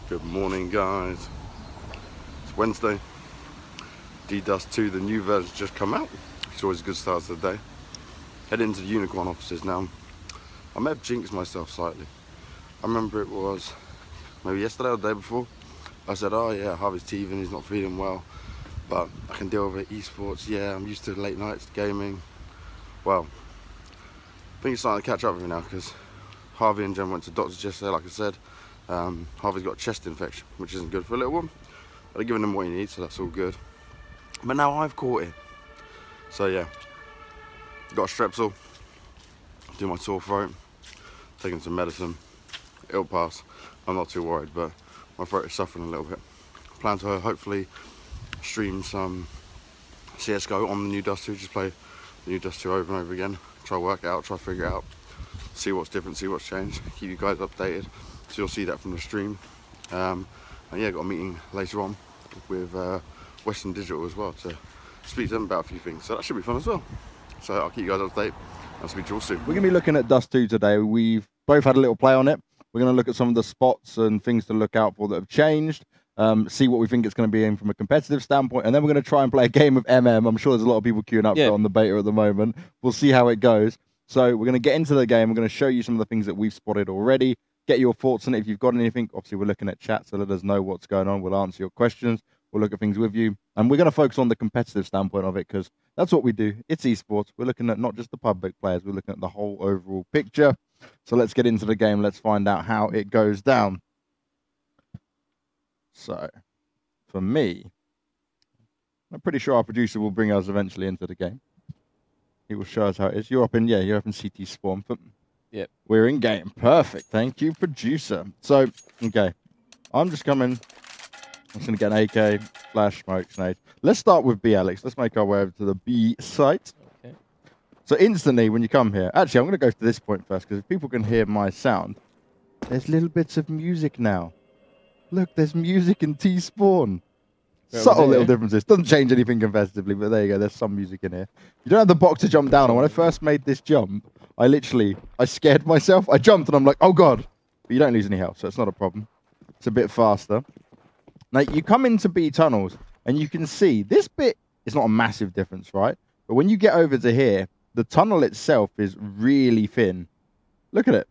Good morning, guys. It's Wednesday. D-Dust 2, the new version's just come out. It's always a good start to the day. Heading into the Unicorn offices now. I may have jinxed myself slightly. I remember it was maybe yesterday or the day before. I said, oh yeah, Harvey's teething, he's not feeling well, but I can deal with it. Esports, yeah, I'm used to late nights gaming. Well, I think it's starting to catch up with me now because Harvey and Jen went to doctors yesterday, like I said. Harvey's got a chest infection, which isn't good for a little one. But they're giving him what he needs, so that's all good. But now I've caught it. So yeah, got a strepsil, do my sore throat, taking some medicine. It'll pass. I'm not too worried, but my throat is suffering a little bit. Plan to hopefully stream some CSGO on the new Dust 2, just play the new Dust 2 over and over again. Try work it out, try figure it out, see what's different, see what's changed, keep you guys updated. So you'll see that from the stream. And yeah, got a meeting later on with Western Digital as well to speak to them about a few things. So that should be fun as well. So I'll keep you guys updated. I'll speak to you all soon. We're going to be looking at Dust 2 today. We've both had a little play on it. We're going to look at some of the spots and things to look out for that have changed. See what we think it's going to be in from a competitive standpoint. And then we're going to try and play a game of MM. I'm sure there's a lot of people queuing up on the beta at the moment. We'll see how it goes. So we're going to get into the game. We're going to show you some of the things that we've spotted already. Get your thoughts on it. If you've got anything, obviously we're looking at chat, so let us know what's going on. We'll answer your questions. We'll look at things with you. And we're going to focus on the competitive standpoint of it because that's what we do. It's esports. We're looking at not just the public players. We're looking at the whole overall picture. So let's get into the game. Let's find out how it goes down. So for me, I'm pretty sure our producer will bring us eventually into the game. He will show us how it is. You're up in CT spawn. Yep. We're in game. Perfect. Thank you, producer. So, okay. I'm just coming. I'm just going to get an AK, flash, smoke, snake. Let's start with B, Alex. Let's make our way over to the B site. Okay. So instantly, when you come here... Actually, I'm going to go to this point first, because if people can hear my sound, there's little bits of music now. Look, there's music in T-Spawn. Subtle little differences. Doesn't change anything competitively, but there you go. There's some music in here. You don't have the box to jump down on. When I first made this jump, I scared myself. I jumped and I'm like, oh God. But you don't lose any health, so it's not a problem. It's a bit faster. Now, you come into B tunnels and you can see this bit is not a massive difference, right? But when you get over to here, the tunnel itself is really thin. Look at it.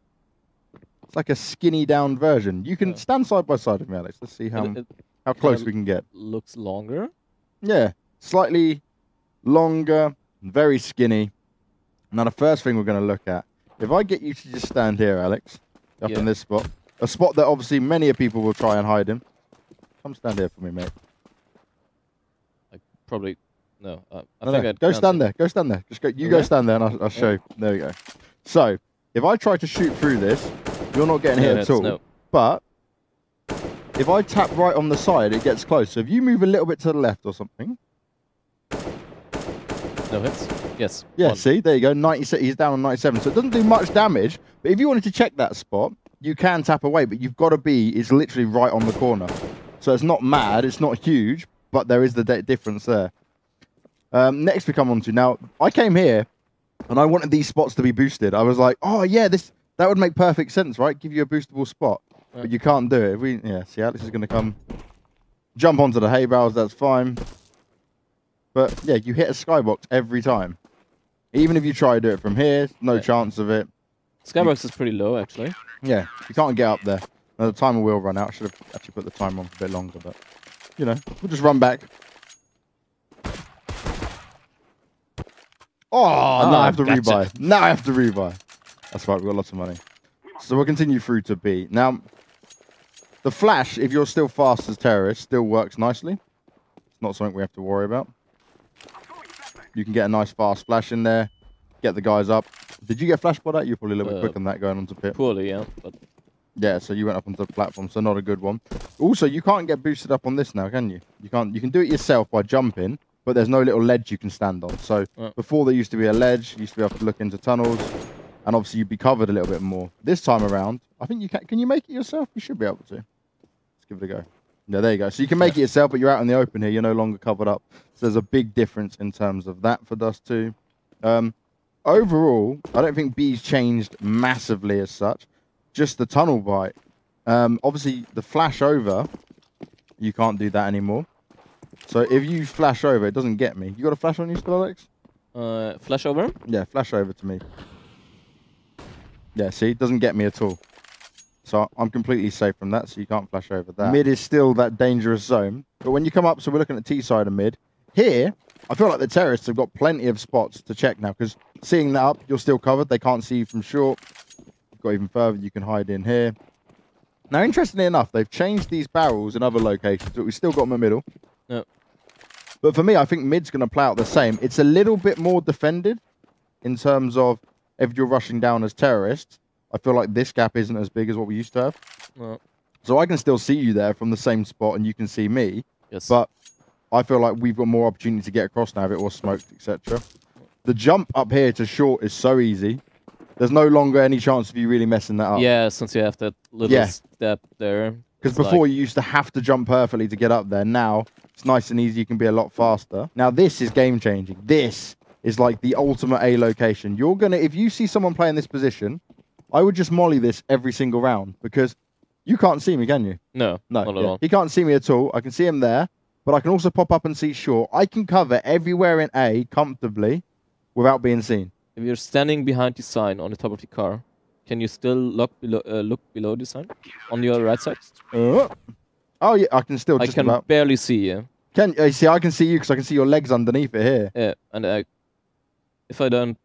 It's like a skinny down version. You can stand side by side with me, Alex. Let's see how close we can get. Looks longer. Yeah, slightly longer, very skinny. Now, the first thing we're going to look at, if I get you to just stand here, Alex, up in this spot, a spot that obviously many people will try and hide in. Come stand here for me, mate. No. Go stand there. Go stand there. Just go. You go stand there, and I'll show you. There we go. So, if I try to shoot through this, you're not getting hit at all. No. But if I tap right on the side, it gets close. So if you move a little bit to the left or something. No hits? Yes. Yeah, see? There you go. 96. He's down on 97. So it doesn't do much damage. But if you wanted to check that spot, you can tap away. But you've got to be, it's literally right on the corner. So it's not mad. It's not huge. But there is the difference there. Next we come on to. Now, I came here and I wanted these spots to be boosted. I was like, oh, yeah, that would make perfect sense, right? Give you a boostable spot. But you can't do it. See, Alex is going to come jump onto the hay bales. That's fine. But, yeah, you hit a skybox every time. Even if you try to do it from here, no chance of it. Skybox is pretty low, actually. Yeah, you can't get up there. Now, the timer will run out. I should have actually put the timer on for a bit longer, but, you know, we'll just run back. Oh, now I have to rebuy. Now I have to rebuy. That's right, we've got lots of money. So we'll continue through to B. Now, the flash, if you're still fast as terrorists, still works nicely. It's not something we have to worry about. You can get a nice fast flash in there, get the guys up. Did you get flash by that? You're probably a little bit quick on that going onto pit. Poorly, yeah. But yeah, so you went up onto the platform, so not a good one. Also, you can't get boosted up on this now, can you? You can't. You can do it yourself by jumping, but there's no little ledge you can stand on. So before there used to be a ledge, you used to be able to look into tunnels, and obviously you'd be covered a little bit more. This time around, I think you can. Can you make it yourself? You should be able to. Let's give it a go. Yeah, there you go. So you can make it yourself, but you're out in the open here. You're no longer covered up. So there's a big difference in terms of that for Dust 2. Overall, I don't think B's changed massively as such. Just the tunnel bite. Obviously, the flash over, you can't do that anymore. So if you flash over, it doesn't get me. You got a flash on you still, Alex? Flash over? Yeah, flash over to me. Yeah, see, it doesn't get me at all. So I'm completely safe from that, so you can't flash over that. Mid is still that dangerous zone. But when you come up, so we're looking at T side of mid. Here, I feel like the terrorists have got plenty of spots to check now, because seeing that up, you're still covered. They can't see you from short. You've got even further, you can hide in here. Now, interestingly enough, they've changed these barrels in other locations, but we've still got them in the middle. No. But for me, I think mid's going to play out the same. It's a little bit more defended in terms of if you're rushing down as terrorists. I feel like this gap isn't as big as what we used to have. No. So I can still see you there from the same spot, and you can see me. Yes. But I feel like we've got more opportunity to get across now if it was smoked, etc. The jump up here to short is so easy. There's no longer any chance of you really messing that up. Yeah, since you have that little step there. Because before you used to have to jump perfectly to get up there. Now it's nice and easy. You can be a lot faster. Now this is game changing. This is like the ultimate A location. You're gonna, if you see someone playing this position, I would just molly this every single round, because you can't see me, can you? No, not at all. He can't see me at all. I can see him there, but I can also pop up and see short. I can cover everywhere in A comfortably without being seen. If you're standing behind the sign on the top of the car, can you still look below the sign on your right side? Oh yeah, I can still just about. I can barely see you. Can you see? I can see you because I can see your legs underneath it here. Yeah, and if I don't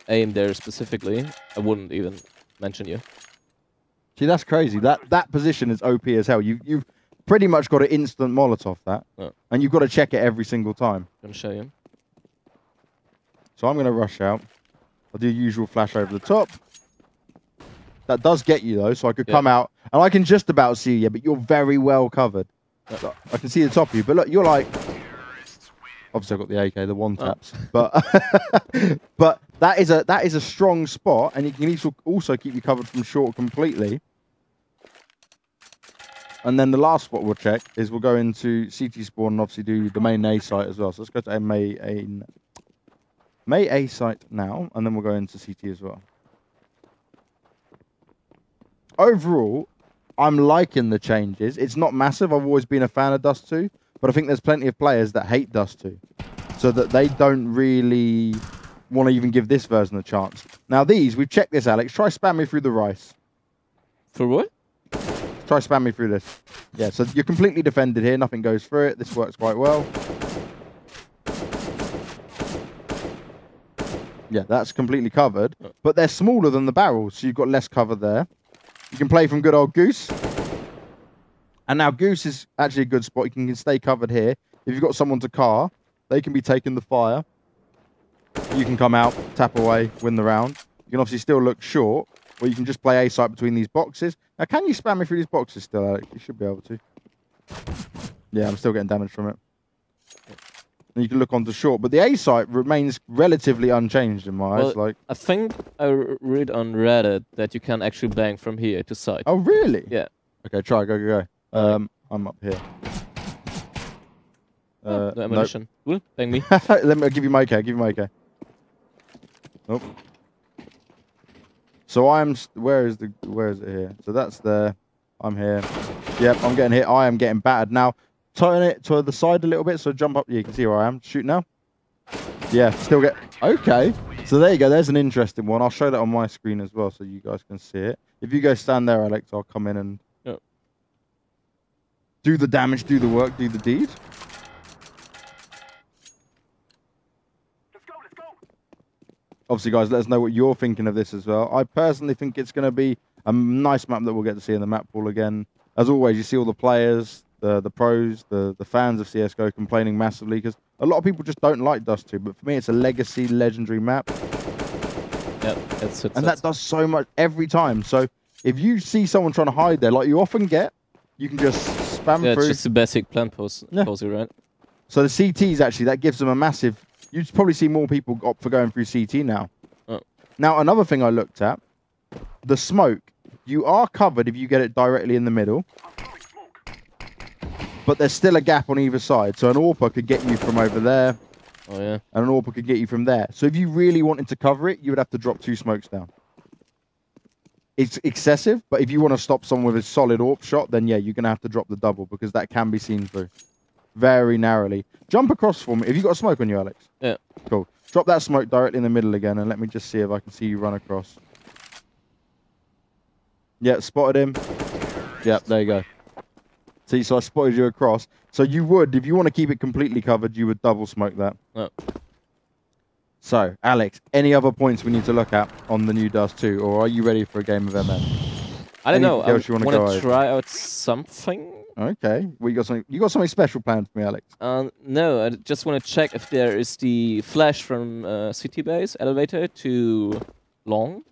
aim there specifically, I wouldn't even mention you. See, that's crazy. That position is OP as hell. You've pretty much got an instant Molotov that, and you've got to check it every single time. I'm gonna show you. So I'm going to rush out. I'll do usual flash over the top. That does get you, though, so I could come out. And I can just about see you, but you're very well covered. So I can see the top of you. But look, you're like... Obviously, I've got the AK, the one-taps. But but that is a strong spot, and it can also keep you covered from short completely. And then the last spot we'll check is we'll go into CT spawn and obviously do the main A site as well. So let's go to May A site now, and then we'll go into CT as well. Overall, I'm liking the changes. It's not massive. I've always been a fan of Dust 2, but I think there's plenty of players that hate Dust 2, so that they don't really want to even give this version a chance. Now we've checked this, Alex. Try spam me through the rice. For what? Try spam me through this. Yeah, so you're completely defended here. Nothing goes through it. This works quite well. Yeah, that's completely covered. But they're smaller than the barrels, so you've got less cover there. You can play from good old Goose. And now Goose is actually a good spot. You can stay covered here. If you've got someone to car, they can be taking the fire. You can come out, tap away, win the round. You can obviously still look short, or you can just play A-site between these boxes. Now, can you spam me through these boxes still, Alex? You should be able to. Yeah, I'm still getting damage from it. And you can look onto short, but the A site remains relatively unchanged in my eyes. Like, I think I read on Reddit that you can actually bang from here to site. Oh, really? Yeah. Okay, try, go. I'm up here. No ammunition. Nope. Bang me. Let me give you my AK. Nope. So where is it here? So that's there. I'm here. Yep, I'm getting hit. I am getting battered now. Turn it to the side a little bit, so jump up. Yeah, you can see where I am. Shoot now. Yeah, still get... Okay. So there you go. There's an interesting one. I'll show that on my screen as well, so you guys can see it. If you go stand there, Alex, I'll come in and... do the damage, do the work, do the deed. Let's go. Obviously, guys, let us know what you're thinking of this as well. I personally think it's going to be a nice map that we'll get to see in the map pool again. As always, you see all the players... The pros, the fans of CSGO complaining massively because a lot of people just don't like Dust 2. But for me, it's a legacy, legendary map. Yep, that does so much every time. So if you see someone trying to hide there, like you often get, you can just spam through. It's just a basic plant posy, right? So the CTs, actually, that gives them a massive... You'd probably see more people opt for going through CT now. Oh. Now, another thing I looked at, the smoke. You are covered if you get it directly in the middle. But there's still a gap on either side. So an AWPer could get you from over there. Oh, yeah. And an AWPer could get you from there. So if you really wanted to cover it, you would have to drop 2 smokes down. it's excessive, but if you want to stop someone with a solid AWP shot, then yeah, you're going to have to drop the double because that can be seen through very narrowly. Jump across for me. Have you got a smoke on you, Alex? Yeah. Cool. Drop that smoke directly in the middle again, and let me just see if I can see you run across. Yeah, spotted him. Yeah, there you go. See, so I spotted you across. So you would, if you want to keep it completely covered, you would double smoke that. Oh. So, Alex, any other points we need to look at on the new Dust 2, or are you ready for a game of MM? I don't know. I else you wanna want go to over? try out something. Okay. Well, you got something special planned for me, Alex? No, I just want to check if there is the flash from city base elevator to long.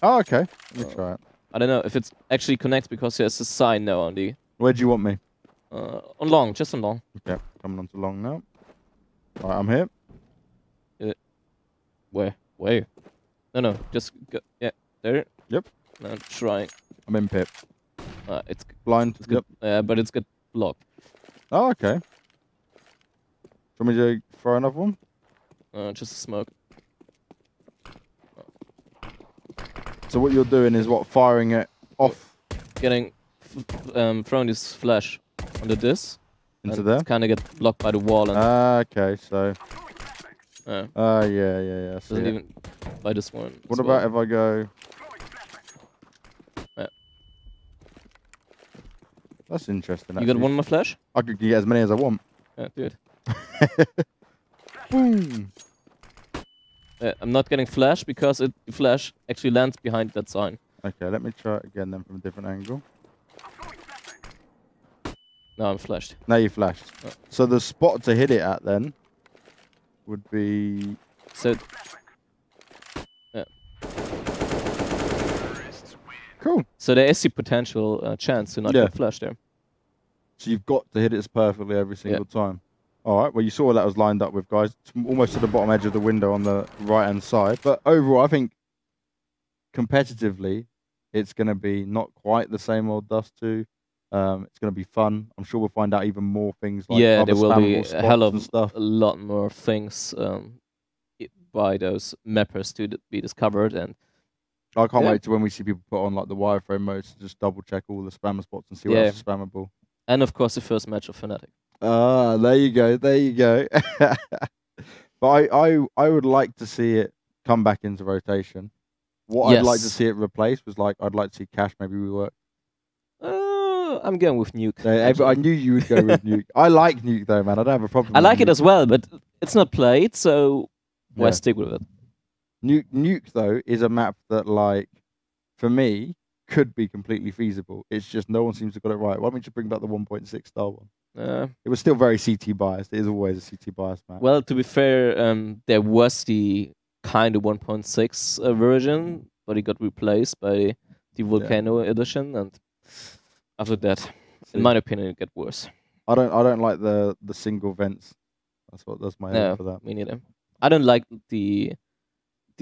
Oh, okay. Let me try it. I don't know if it actually connects because there's a sign now on the Where do you want me? on long, just on long. Okay, coming on to long now. All right, I'm here. Where? No, just go. Yeah, there. Yep. No, I'm trying. I'm in pit. It's Blind. good. But it's got blocked. Oh, okay. Do you want me to throw another one? Just a smoke. So what you're doing is what? Firing it off Getting throwing this flash under this. into and there? It's kind of get blocked by the wall and Okay, so. yeah, Yeah. I see doesn't it. even by this one. What as about well. if I go? Yeah. That's interesting. You got one more flash? I could get as many as I want. Yeah, do it. Boom. I'm not getting flash because the flash actually lands behind that sign. Okay, let me try it again then from a different angle. Now I'm flashed. Now you flashed. Oh. So the spot to hit it at then would be. So Cool. so there is the potential chance to not Yeah. get flashed there. So you've got to hit it perfectly every single time. All right. Well, you saw what that was lined up with, guys. It's almost to the bottom edge of the window on the right-hand side. But overall, I think competitively, it's going to be not quite the same old Dust 2. It's going to be fun. I'm sure we'll find out even more things like Yeah, other there will be spammable a spots hell and of stuff. a lot more things by those mappers to be discovered, and I can't Yeah. wait to when we see people put on like the wireframe modes to just double check all the spammer spots and see what Yeah. else is spammable. of course the first match of Fnatic. Ah, there you go. There you go. But I would like to see it come back into rotation. What I'd like to Yes. see it replaced was like I'd like to see Cash maybe rework. I'm going with Nuke. I actually. knew you would go with Nuke. I like Nuke though, man. I don't have a problem. I with like it Nuke. as well, but it's not played, so why Yeah. stick with it? Nuke though is a map that like for me could be completely feasible. It's just no one seems to got it right. Why don't you bring back the 1.6 star one? It was still very CT biased. It is always a CT biased map. Well, to be fair, there was the kind of 1.6 version, but it got replaced by the Volcano edition, and after that, See, in my opinion, it got worse. I don't like the single vents. That's my No, hope for that. me neither. I don't like the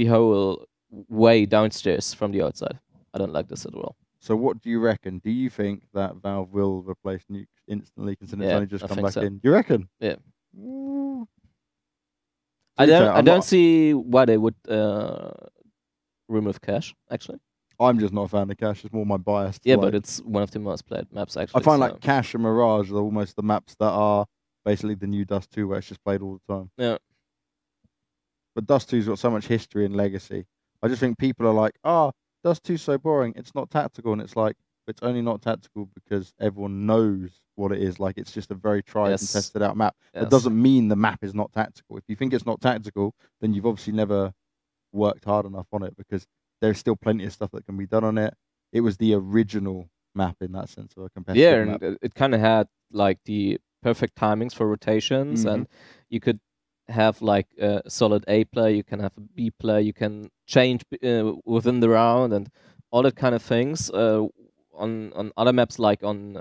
whole way downstairs from the outside. I don't like this at all. So what do you reckon? Do you think that Valve will replace Nuke instantly, considering it's Yeah, only just I come think back so. in? You reckon? Yeah. Ooh. I To be don't. fair, I I'm don't not- see why they would remove cache. Actually, I'm just not a fan of Cash. It's more my bias. to yeah, like- but it's one of the most played maps. Actually, I find so- like Cash and Mirage are almost the maps that are basically the new Dust 2, where it's just played all the time. Yeah. But Dust 2's got so much history and legacy. I just think people are like, Dust 2's so boring. It's not tactical. And it's like, it's only not tactical because everyone knows what it is. Like, it's just a very tried and Yes. tested out map. That Yes. doesn't mean the map is not tactical. If you think it's not tactical, then you've obviously never worked hard enough on it, because there's still plenty of stuff that can be done on it. It was the original map in that sense of a competitive Yeah, map. and it kind of had like the perfect timings for rotations, and you could have like a solid A play, you can have a B play, you can change within the round, and all that kind of things. On other maps like on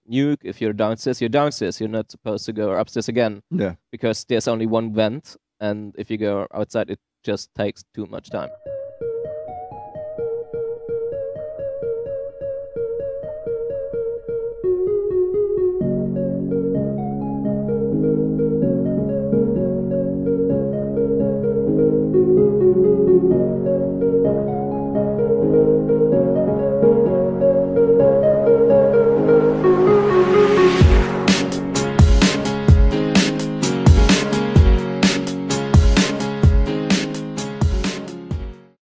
Nuke, if you're downstairs, you're downstairs. You're not supposed to go upstairs again, Yeah. because there's only one vent, and if you go outside, it just takes too much time.